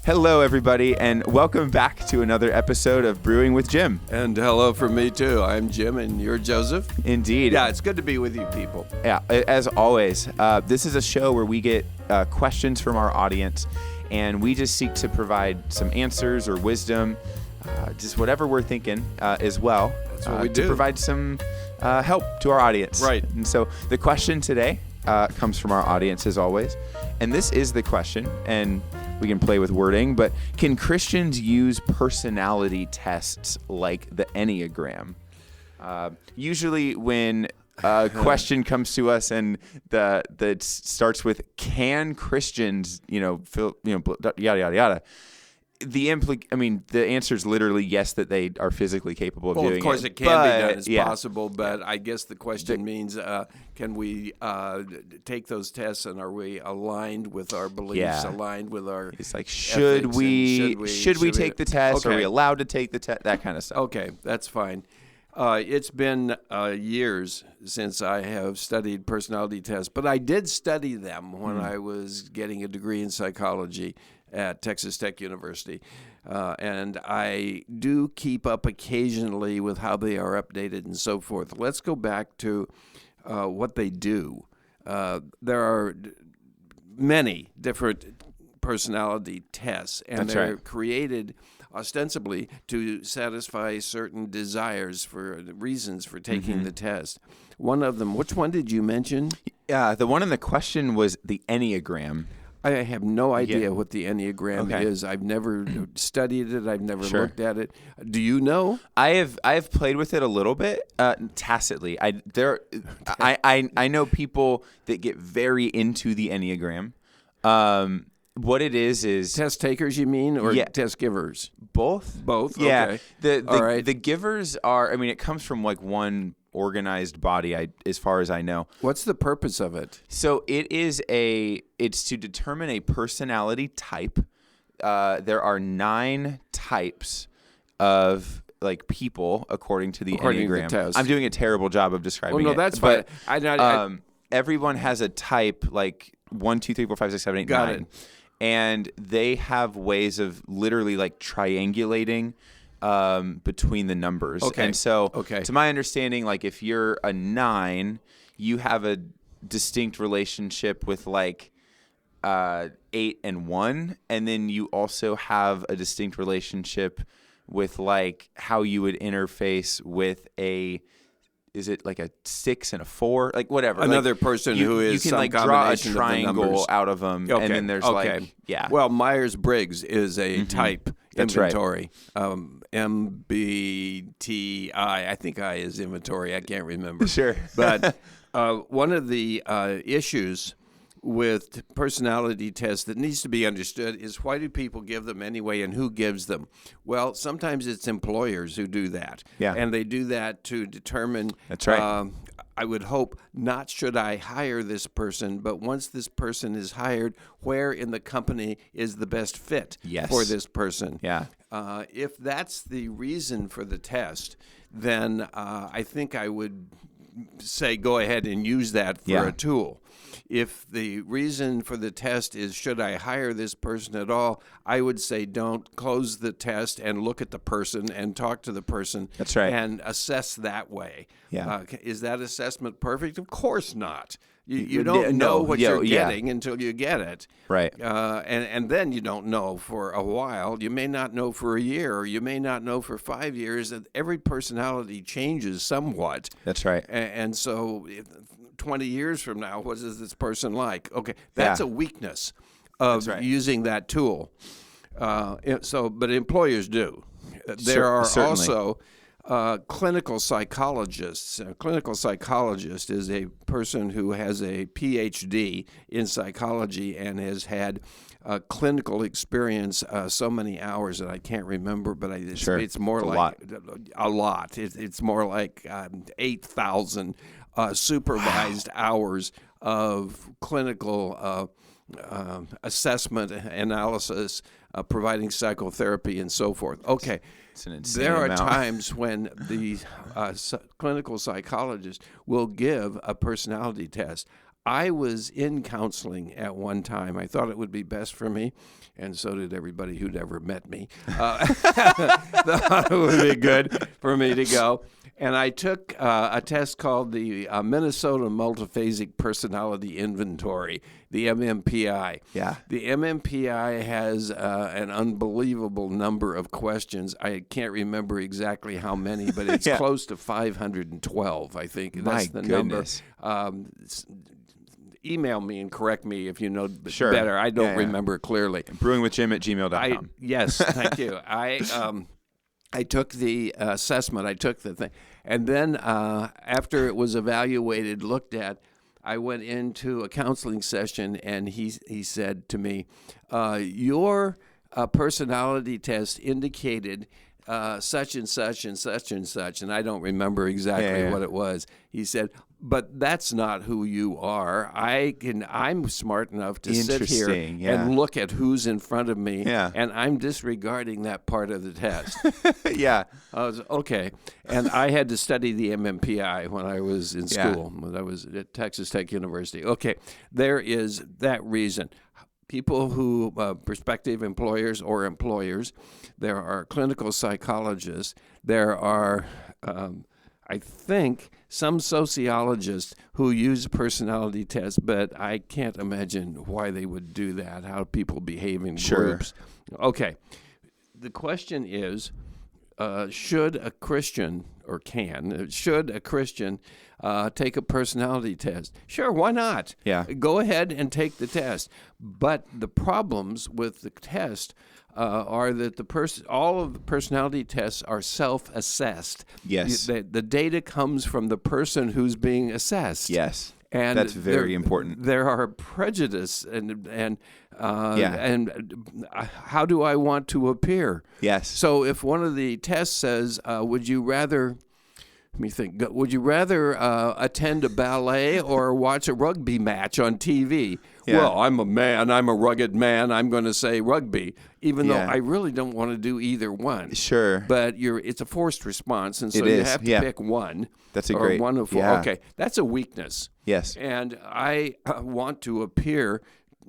Hello, everybody, and welcome back to another episode of Brewing with Jim. And hello from me, too. I'm Jim, and you're Joseph. Indeed. Yeah, it's good to be with you people. Yeah, as always, this is a show where we get questions from our audience, and we just seek to provide some answers or wisdom, just whatever we're thinking as well. That's what we do. To provide some help to our audience. Right. And so the question today comes from our audience, as always. And this is the question, and we can play with wording, but can Christians use personality tests like the Enneagram? Usually when a question comes to us and that starts with "Can Christians, yada yada yada," the answer is literally yes, that they are physically capable of doing it. Well, of course, it can be done. It's possible, but I guess the question means, can we take those tests, and are we aligned with our beliefs, aligned with our It's like, should we take the test? Okay. Are we allowed to take the test? That kind of stuff. Okay, that's fine. It's been years since I have studied personality tests, but I did study them when I was getting a degree in psychology at Texas Tech University. And I do keep up occasionally with how they are updated and so forth. Let's go back to what they do. There are many different personality tests, and they're created ostensibly to satisfy certain desires for reasons for taking the test. One of them, which one did you mention? Yeah, the one in the question was the Enneagram. I have no idea what the Enneagram is. I've never studied it. I've never looked at it. Do you know? I have played with it a little bit tacitly. I know people that get very into the Enneagram. What it is test takers, you mean, or test givers? Both. Yeah. Okay. All right. The givers are. It comes from like one organized body, as far as I know. What's the purpose of it? So it's to determine a personality type. There are 9 types of people according to the Enneagram. To the test. I'm doing a terrible job of describing it. No, that's fine. Everyone has a type 1, 2, 3, 4, 5, 6, 7, 8, 9. It. And they have ways of literally triangulating between the numbers. Okay. And so, to my understanding, if you're a 9, you have a distinct relationship with 8 and 1, and then you also have a distinct relationship with how you would interface with is it a 6 and a 4? Whatever. Another person who is you can draw a triangle out of them, and then there's Well, Myers-Briggs is a type inventory. Right. MBTI. I think I is inventory. I can't remember. Sure. But one of the issues with personality tests that needs to be understood is, why do people give them anyway, and who gives them? Well, sometimes it's employers who do that. Yeah. And they do that to determine, that's right. I would hope, not should I hire this person, but once this person is hired, where in the company is the best fit for this person? Yeah. If that's the reason for the test, then I think I would say go ahead and use that for a tool. If the reason for the test is, should I hire this person at all, I would say don't. Close the test and look at the person and talk to the person. That's right. And assess that way. Yeah. Is that assessment perfect? Of course not. You don't know what you're getting until you get it. Right. And then you don't know for a while. You may not know for a year, or you may not know for 5 years. Every personality changes somewhat. That's right. And so 20 years from now, what is this person like? Okay, that's a weakness of using that tool. But employers do. There are also clinical psychologists. A clinical psychologist is a person who has a PhD in psychology and has had clinical experience so many hours that I can't remember, but it's more a lot. It's more like 8,000 supervised hours of clinical assessment, analysis, providing psychotherapy, and so forth. Okay. It's an insane There are amount. times when the clinical psychologist will give a personality test. I was in counseling at one time. I thought it would be best for me, and so did everybody who'd ever met me. Thought it would be good for me to go. And I took a test called the Minnesota Multiphasic Personality Inventory, the MMPI. Yeah. The MMPI has an unbelievable number of questions. I can't remember exactly how many, but it's close to 512, I think. That's the goodness. number. Email me and correct me if you know better. I don't remember clearly. brewingwithjim@gmail.com. Yes, thank you. I took the assessment. I took the thing. And then after it was evaluated, looked at, I went into a counseling session, and he said to me, your personality test indicated such and such and such and such, and I don't remember exactly what it was. He said, but that's not who you are. I'm smart enough to sit here and look at who's in front of me, and I'm disregarding that part of the test. Yeah. I was okay. And I had to study the MMPI when I was in school, when I was at Texas Tech University. Okay, there is that reason. People who, prospective employers or employers, there are clinical psychologists, there are, I think, some sociologists who use personality tests, but I can't imagine why they would do that, how people behave in groups. Okay, the question is, should a Christian take a personality test? Sure, why not? Yeah. Go ahead and take the test. But the problems with the test are that all of the personality tests are self-assessed. Yes. The data comes from the person who's being assessed. Yes. And that's very important. There are prejudice and how do I want to appear? Yes. So if one of the tests says, would you rather attend a ballet or watch a rugby match on TV? Yeah. Well, I'm a man. I'm a rugged man. I'm going to say rugby, even though I really don't want to do either one. Sure. But it's a forced response, and so you have to pick one. That's a great one of four. Yeah. Okay, that's a weakness. Yes. And I want to appear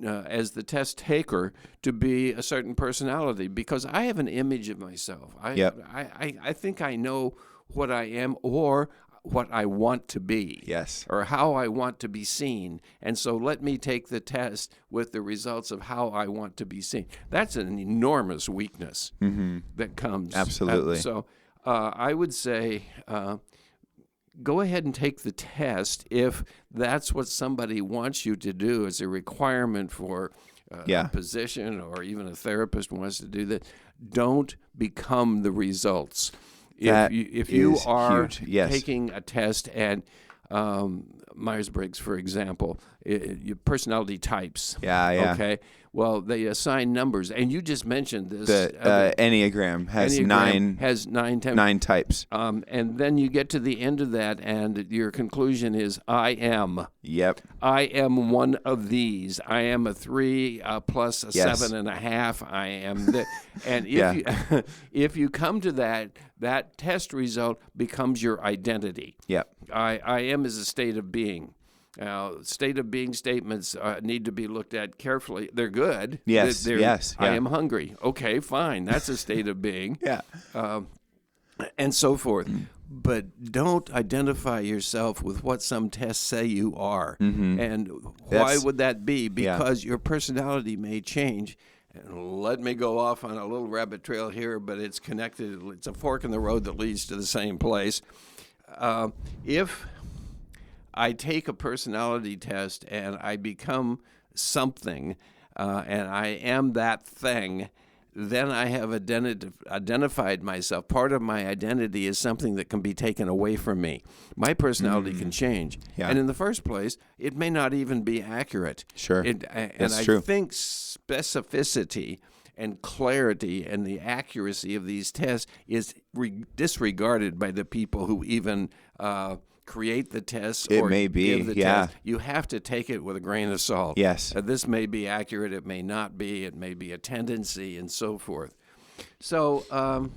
as the test taker to be a certain personality because I have an image of myself. I think I know what I am or what I want to be. Yes. Or how I want to be seen. And so let me take the test with the results of how I want to be seen. That's an enormous weakness that comes. Absolutely. So I would say go ahead and take the test if that's what somebody wants you to do as a requirement for a position, or even a therapist wants to do that. Don't become the results. If you are taking a test and Myers-Briggs, for example, your personality types. Okay. Well, they assign numbers, and you just mentioned this. The Enneagram has nine types. And then you get to the end of that, and your conclusion is, I am. Yep. I am one of these. I am a 3 plus a 7.5. I am and if you come to that test result becomes your identity. Yep. I am is a state of being. State of being statements need to be looked at carefully. They're good. Yes. I am hungry. Okay, fine. That's a state of being. And so forth. But don't identify yourself with what some tests say you are. And why would that be? Because your personality may change. And let me go off on a little rabbit trail here, but it's connected. It's a fork in the road that leads to the same place. If I take a personality test and I become something, and I am that thing, then I have identified myself. Part of my identity is something that can be taken away from me. My personality can change. And in the first place, it may not even be accurate. Sure. That's true. I think specificity and clarity and the accuracy of these tests is disregarded by the people who even create the tests or give the test. You have to take it with a grain of salt. Yes. This may be accurate, it may not be, it may be a tendency, and so forth. So, go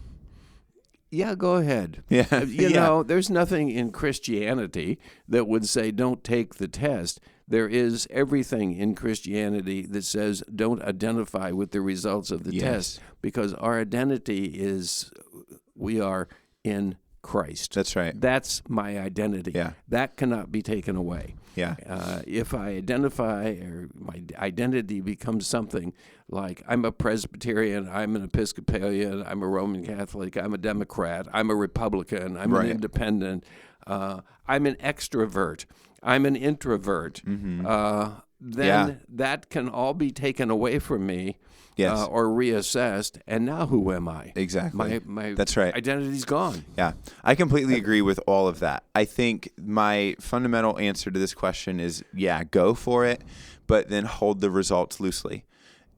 ahead. Yeah. You know, there's nothing in Christianity that would say don't take the test. there is everything in Christianity that says don't identify with the results of the test, because our identity is we are in Christ. That's right. That's my identity. Yeah. That cannot be taken away. Yeah. If I identify, or my identity becomes something like I'm a Presbyterian, I'm an Episcopalian, I'm a Roman Catholic, I'm a Democrat, I'm a Republican, I'm an independent, I'm an extrovert, I'm an introvert, then that can all be taken away from me. Yes. Or reassessed, and now who am I? Exactly. My That's right. identity's gone. Yeah, I completely agree with all of that. I think my fundamental answer to this question is, go for it, but then hold the results loosely.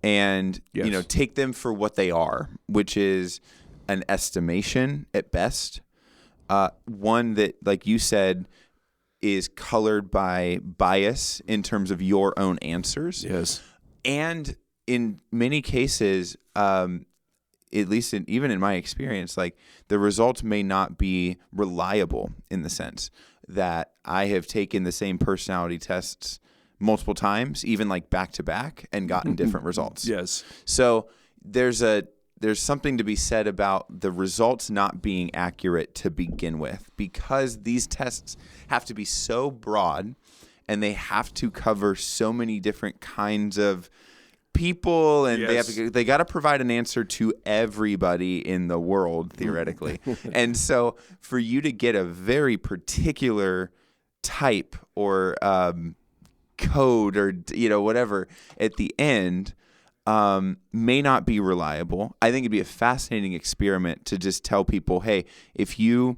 And, take them for what they are, which is an estimation at best. One that, like you said, is colored by bias in terms of your own answers. Yes. And in many cases, at least even in my experience, like the results may not be reliable in the sense that I have taken the same personality tests multiple times, even like back to back, and gotten different results. Yes. So there's something to be said about the results not being accurate to begin with, because these tests have to be so broad and they have to cover so many different kinds of people, and they got to provide an answer to everybody in the world, theoretically. And so for you to get a very particular type or code or whatever at the end may not be reliable. I think it'd be a fascinating experiment to just tell people, hey, if you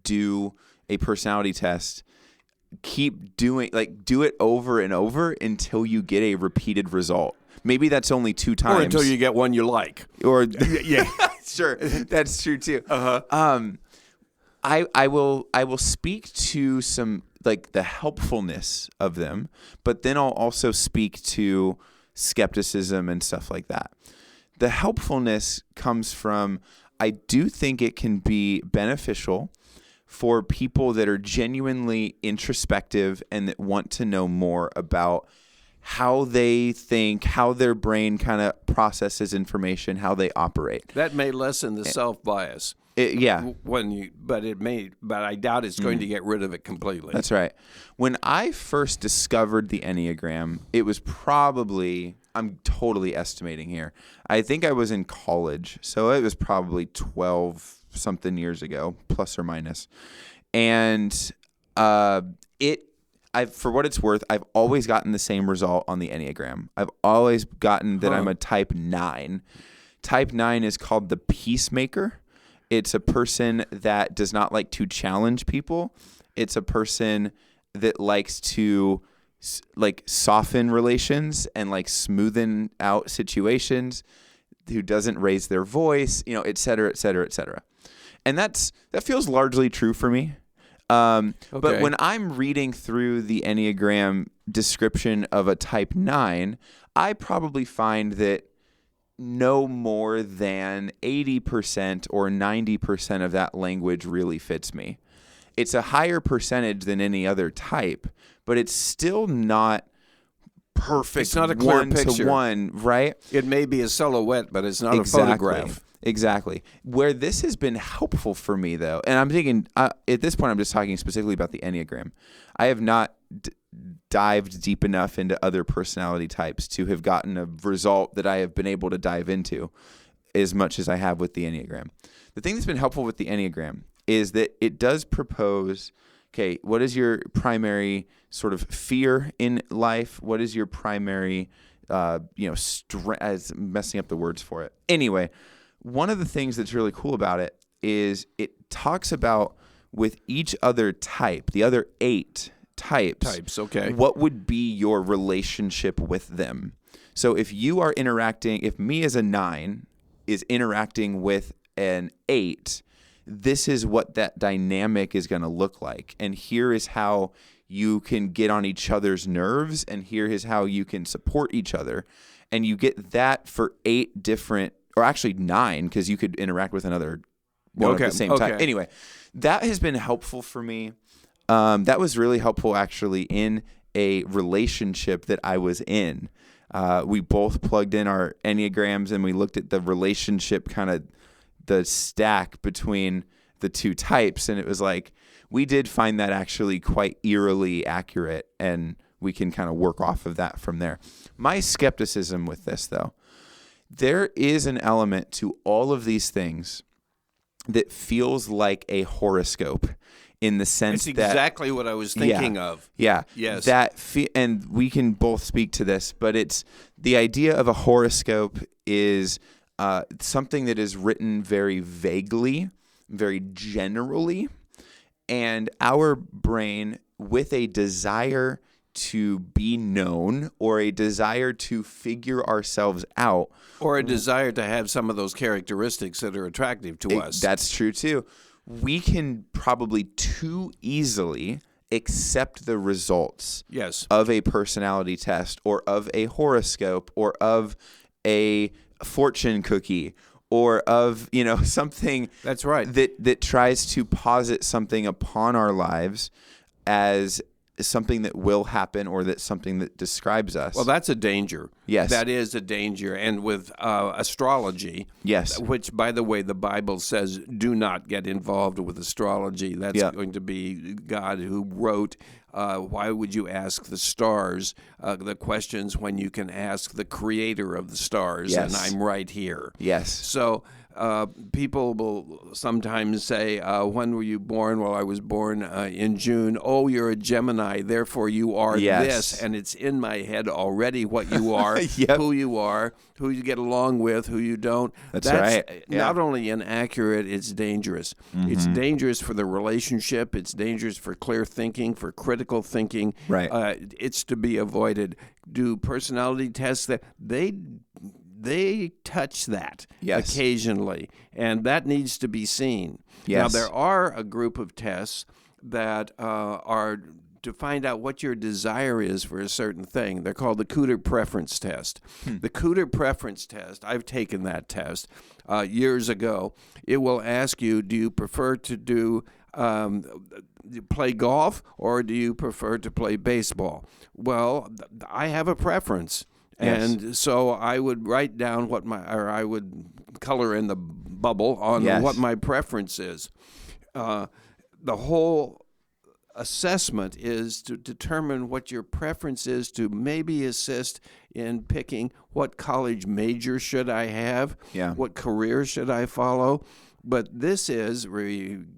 do a personality test, keep doing, do it over and over until you get a repeated result. Maybe that's only 2 times. Or until you get one you like. Or yeah, sure, that's true too. I will speak to some the helpfulness of them, but then I'll also speak to skepticism and stuff like that. The helpfulness comes from, I do think it can be beneficial for people that are genuinely introspective and that want to know more about how they think, how their brain kind of processes information, how they operate. That may lessen the self-bias. But I doubt it's going to get rid of it completely. That's right. When I first discovered the Enneagram, it was probably, I'm totally estimating here, I think I was in college, so it was probably 12 something years ago, plus or minus. And for what it's worth, I've always gotten the same result on the Enneagram. I've always gotten that I'm a type 9. Type 9 is called the peacemaker. It's a person that does not like to challenge people. It's a person that likes to soften relations and smoothen out situations, who doesn't raise their voice, et cetera, et cetera, et cetera. And that feels largely true for me. But when I'm reading through the Enneagram description of a type 9, I probably find that no more than 80% or 90% of that language really fits me. It's a higher percentage than any other type, but it's still not perfect. It's not a clear picture. 1-to-1, right? It may be a silhouette, but it's not a photograph. Exactly. Where this has been helpful for me, though, and I'm thinking, at this point, I'm just talking specifically about the Enneagram. I have not dived deep enough into other personality types to have gotten a result that I have been able to dive into as much as I have with the Enneagram. The thing that's been helpful with the Enneagram is that it does propose, okay, what is your primary sort of fear in life? What is your primary, messing up the words for it. Anyway, one of the things that's really cool about it is it talks about with each other type, the other 8 types, okay, what would be your relationship with them? So if you are interacting, if me as a 9 is interacting with an 8, this is what that dynamic is going to look like. And here is how you can get on each other's nerves, and here is how you can support each other. And you get that for 8 different, or actually 9, because you could interact with another one of the same type. Anyway, that has been helpful for me. that was really helpful actually in a relationship that I was in. We both plugged in our Enneagrams and we looked at the relationship, kind of the stack between the two types. And it was like, we did find that actually quite eerily accurate, and we can kind of work off of that from there. My skepticism with this, though, there is an element to all of these things that feels like a horoscope, in the sense It's that exactly what I was thinking of. Yeah. Yes. And we can both speak to this, but it's the idea of a horoscope is something that is written very vaguely, very generally, and our brain, with a desire to be known or a desire to figure ourselves out, or a desire to have some of those characteristics that are attractive to us. That's true too. We can probably too easily accept the results of a personality test or of a horoscope or of a fortune cookie or of, something that's right that tries to posit something upon our lives as something that will happen, or that's something that describes us. Well, that's a danger. Yes. That is a danger. And with astrology, yes, which, by the way, the Bible says do not get involved with astrology. That's going to be God who wrote, why would you ask the stars the questions when you can ask the creator of the stars? Yes. And I'm right here. Yes. So people will sometimes say, when were you born? Well, I was born in June. Oh, you're a Gemini, therefore you are this. And it's in my head already what you are, who you are, who you get along with, who you don't. That's right. Not only inaccurate, it's dangerous. Mm-hmm. It's dangerous for the relationship. It's dangerous for clear thinking, for critical thinking. Right. It's to be avoided. Do personality tests that they touch that occasionally, and that needs to be seen. Yes. Now, there are a group of tests that are to find out what your desire is for a certain thing. They're called the Cooter Preference Test. The Cooter Preference Test, I've taken that test years ago. It will ask you, do you prefer to do play golf, or do you prefer to play baseball? Well, I have a preference. And so I would write down I would color in the bubble on what my preference is. The whole assessment is to determine what your preference is, to maybe assist in picking what college major should I have, what career should I follow. But this is referencing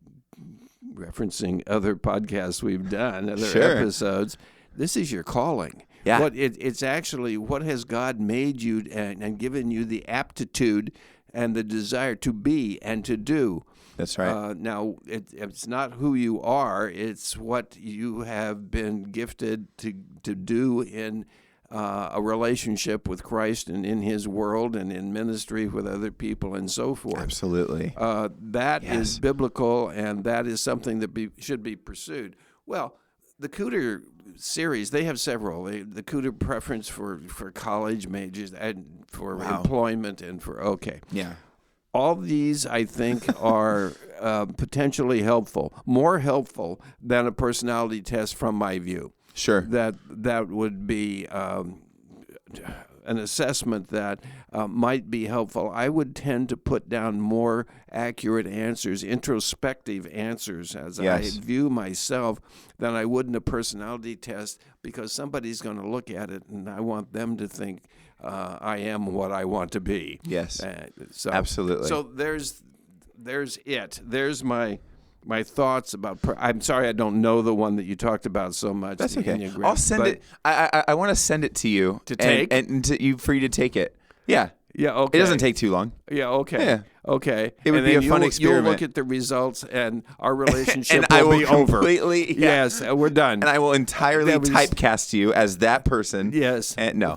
other podcasts we've done, other episodes. This is your calling. Yeah. It's actually what has God made you and given you the aptitude and the desire to be and to do. That's right. Now, it's not who you are. It's what you have been gifted to do in a relationship with Christ and in His world and in ministry with other people and so forth. Absolutely. That is biblical, and that is something that should be pursued. Well, the Cooter series, they have several. The Cooter preference for college majors and for employment and for all these, I think, are potentially helpful, more helpful than a personality test from my view. Sure. That would be an assessment that might be helpful. I would tend to put down more accurate answers, introspective answers, as I view myself, than I would in a personality test, because somebody's going to look at it and I want them to think I am what I want to be. Yes, absolutely. So there's it. There's my thoughts about. I'm sorry, I don't know the one that you talked about so much. That's okay. Enneagram, I'll send it. I want to send it to you to take and for you to take it. Yeah. Yeah. Okay. It doesn't take too long. Yeah. Okay. Yeah. Okay. It would be a fun experiment. You'll look at the results, and our relationship and will I will be over. Completely. Yes, we're done. And I will entirely typecast you as that person. Yes. And no.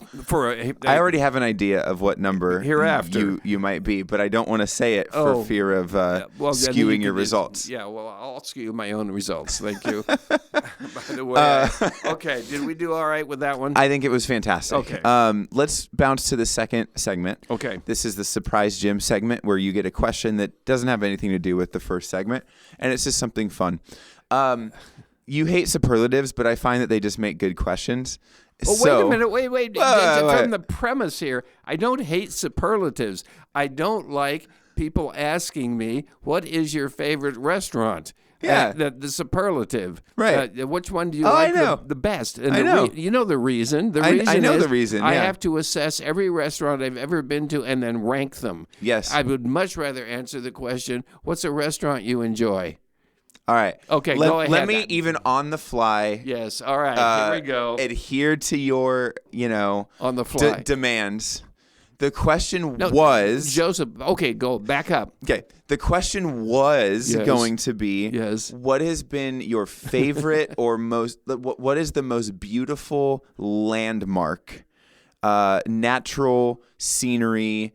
I already have an idea of what number hereafter you might be, but I don't want to say it for fear of skewing your results. Yeah. Well, I'll skew my own results. Thank you. By the way. Okay. Did we do all right with that one? I think it was fantastic. Okay. Let's bounce to the second segment. Okay. This is the Surprise Jim segment, where you get a question that doesn't have anything to do with the first segment, and it's just something fun. you hate superlatives, but I find that they just make good questions. Oh, So, wait a minute. Wait. From the premise here, I don't hate superlatives. I don't like people asking me, what is your favorite restaurant? Yeah. The superlative. Right. Which one do you like I know. the best? And I know. You know the reason. The I reason know is the reason, I yeah. have to assess every restaurant I've ever been to and then rank them. Yes. I would much rather answer the question, what's a restaurant you enjoy? All right. Okay, go ahead. Let me even on the fly. Yes. All right. Here we go. Adhere to your, On the fly. demands. The question was Joseph. Okay, go back up. Okay. The question was Yes. going to be Yes. what has been your favorite or what is the most beautiful landmark, natural scenery,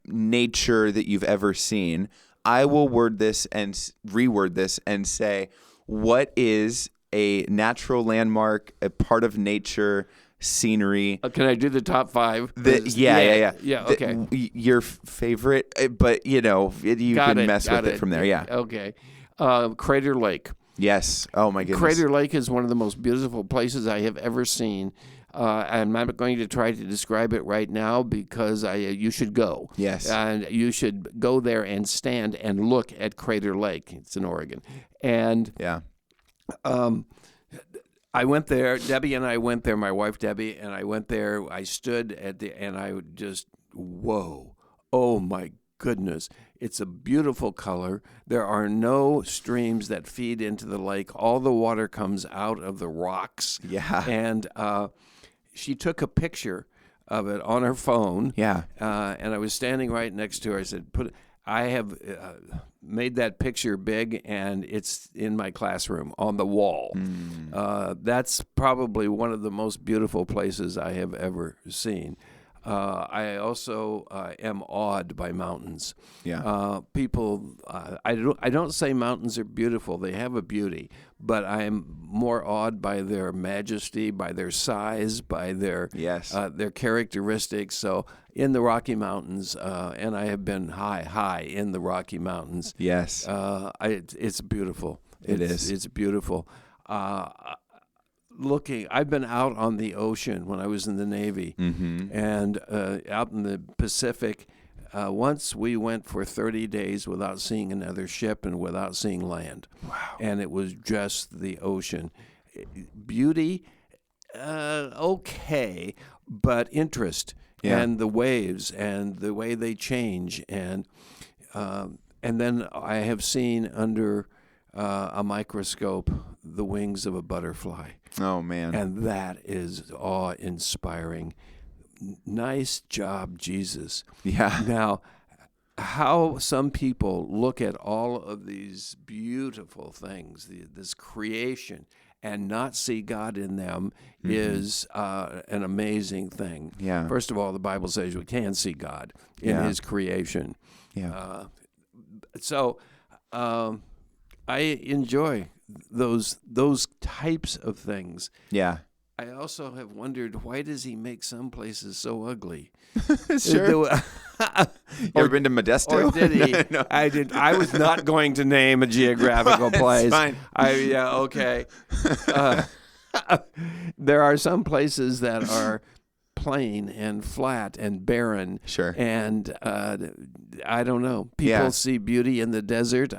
nature that you've ever seen? I will word this and reword this and say, what is a natural landmark, a part of nature, scenery? Can I do the top 5? Yeah. Okay. Your favorite, but you can mess with it from there. Yeah. Okay. Crater Lake. Yes. Oh my goodness. Crater Lake is one of the most beautiful places I have ever seen. I'm not going to try to describe it right now because you should go. Yes. And you should go there and stand and look at Crater Lake. It's in Oregon. And yeah. I went there. Debbie and I went there. My wife Debbie and I went there. I stood and I just whoa! Oh my goodness! It's a beautiful color. There are no streams that feed into the lake. All the water comes out of the rocks. Yeah. And she took a picture of it on her phone. Yeah. And I was standing right next to her. I said, I have made that picture big, and it's in my classroom on the wall. That's probably one of the most beautiful places I have ever seen. I also am awed by mountains. Yeah. People, I don't say mountains are beautiful. They have a beauty, but I am more awed by their majesty, by their size, by their their characteristics. So in the Rocky Mountains, and I have been high in the Rocky Mountains. Yes. It's beautiful. It's beautiful. I've been out on the ocean when I was in the Navy, and out in the Pacific. Once we went for 30 days without seeing another ship and without seeing land. Wow. And it was just the ocean. Beauty, okay, but interest and the waves and the way they change. And then I have seen under a microscope the wings of a butterfly. Oh, man. And that is awe-inspiring. Nice job, Jesus. Yeah. Now, how some people look at all of these beautiful things, this creation, and not see God in them is an amazing thing. Yeah. First of all, the Bible says we can see God in His creation. Yeah. So I enjoy those types of things. Yeah. I also have wondered, why does He make some places so ugly? Sure. You ever been to Modesto? Or did He? No. I did. I was not going to name a geographical place. Fine. Okay. There are some places that are plain and flat and barren. Sure. And I don't know. People see beauty in the desert.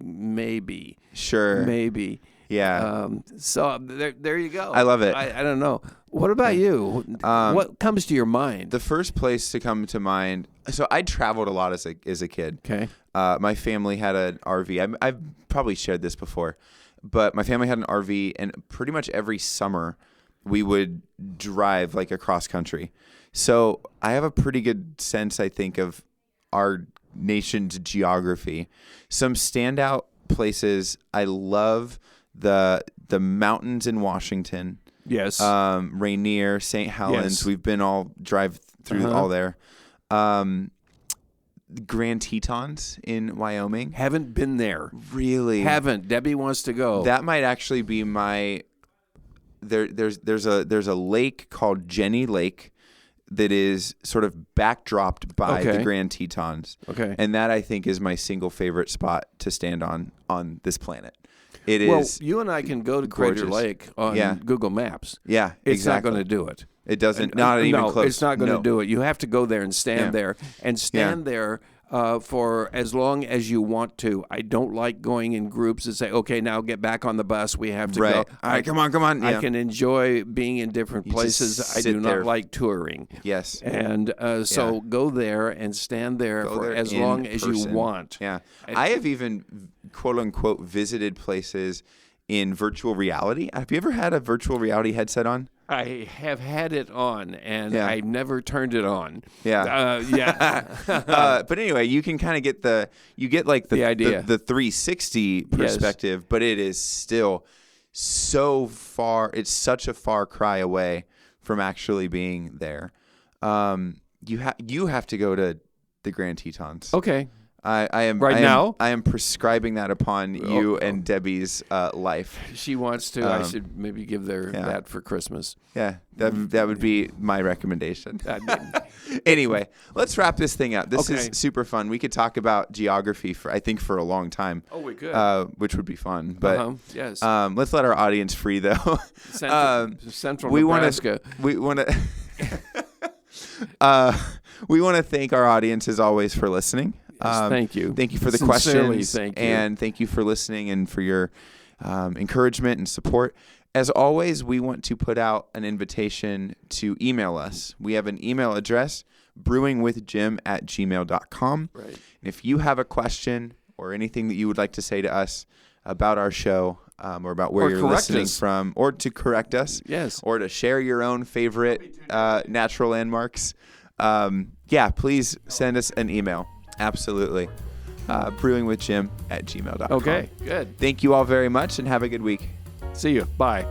Maybe. Sure. Maybe. Yeah. So there you go. I love it. I don't know. What about you? What comes to your mind? The first place to come to mind. So I traveled a lot as a kid. Okay. My family had an RV. I've probably shared this before, but my family had an RV, and pretty much every summer we would drive like across country. So I have a pretty good sense, I think, of our nation's geography. Some standout places. I love the mountains in Washington. Yes. Rainier, St. Helens. Yes. We've been all drive through all there. Grand Tetons in Wyoming. Haven't been there. Really? Haven't. Debbie wants to go. That might actually be my. There's a lake called Jenny Lake that is sort of backdropped by the Grand Tetons. Okay. And that, I think, is my single favorite spot to stand on this planet. It well, is. you and I can go to Crater gorgeous. Lake on Google Maps. Yeah, It's exactly. not going to do it. It doesn't. Not even no, close. It's not going to do it. You have to go there and stand there there for as long as you want to. I don't like going in groups and say, okay, now get back on the bus. We have to go. All right, come on. I can enjoy being in different places. I do not like touring. Yes. And so go there and stand there for as long as you want. Yeah. I have even, quote unquote, visited places in virtual reality. Have you ever had a virtual reality headset on? I have had it on, and I've never turned it on. Yeah. But anyway, you can kind of get the idea, the 360 perspective, but it is still so far. It's such a far cry away from actually being there. You have to go to the Grand Tetons. Okay. I am now. I am prescribing that upon you and Debbie's life. She wants to. I should maybe give her that for Christmas. Yeah, that would be my recommendation. Anyway, let's wrap this thing up. This is super fun. We could talk about geography for a long time. Oh, we could. Which would be fun. But yes. Let's let our audience free though. Central Nebraska. We want to thank our audience as always for listening. Yes, thank you. Thank you for the Sincerely, questions. thank you. And thank you for listening and for your encouragement and support. As always, we want to put out an invitation to email us. We have an email address, brewingwithjim@gmail.com. Right. And if you have a question or anything that you would like to say to us about our show, or about where you're listening from, or to correct us, or to share your own favorite natural landmarks, please send us an email. Absolutely. brewingwithjim@gmail.com. Okay, good. Thank you all very much and have a good week. See you. Bye.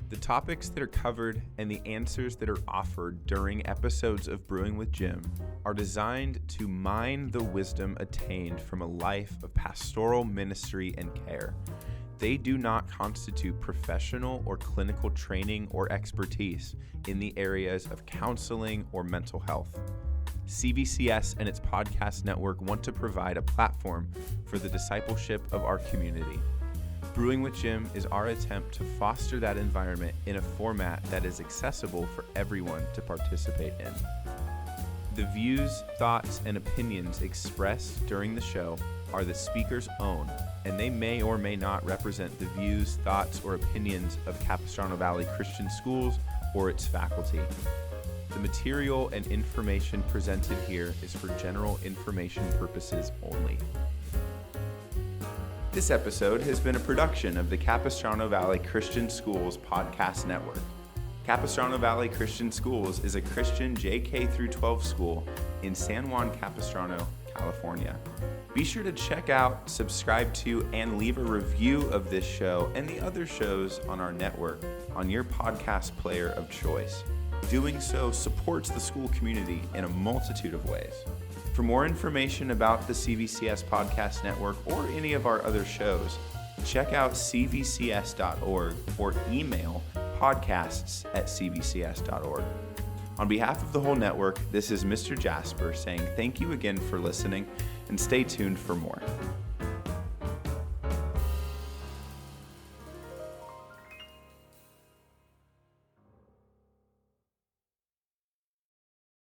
The topics that are covered and the answers that are offered during episodes of Brewing with Jim are designed to mine the wisdom attained from a life of pastoral ministry and care. They do not constitute professional or clinical training or expertise in the areas of counseling or mental health. CVCS and its podcast network want to provide a platform for the discipleship of our community. Brewing with Jim is our attempt to foster that environment in a format that is accessible for everyone to participate in. The views, thoughts, and opinions expressed during the show are the speaker's own, and they may or may not represent the views, thoughts, or opinions of Capistrano Valley Christian Schools or its faculty. The material and information presented here is for general information purposes only. This episode has been a production of the Capistrano Valley Christian Schools Podcast Network. Capistrano Valley Christian Schools is a Christian JK-12 school in San Juan Capistrano, California. Be sure to check out, subscribe to, and leave a review of this show and the other shows on our network on your podcast player of choice. Doing so supports the school community in a multitude of ways. For more information about the CVCS Podcast Network or any of our other shows, check out cvcs.org or email podcasts@cvcs.org. On behalf of the whole network, this is Mr. Jasper saying thank you again for listening and stay tuned for more.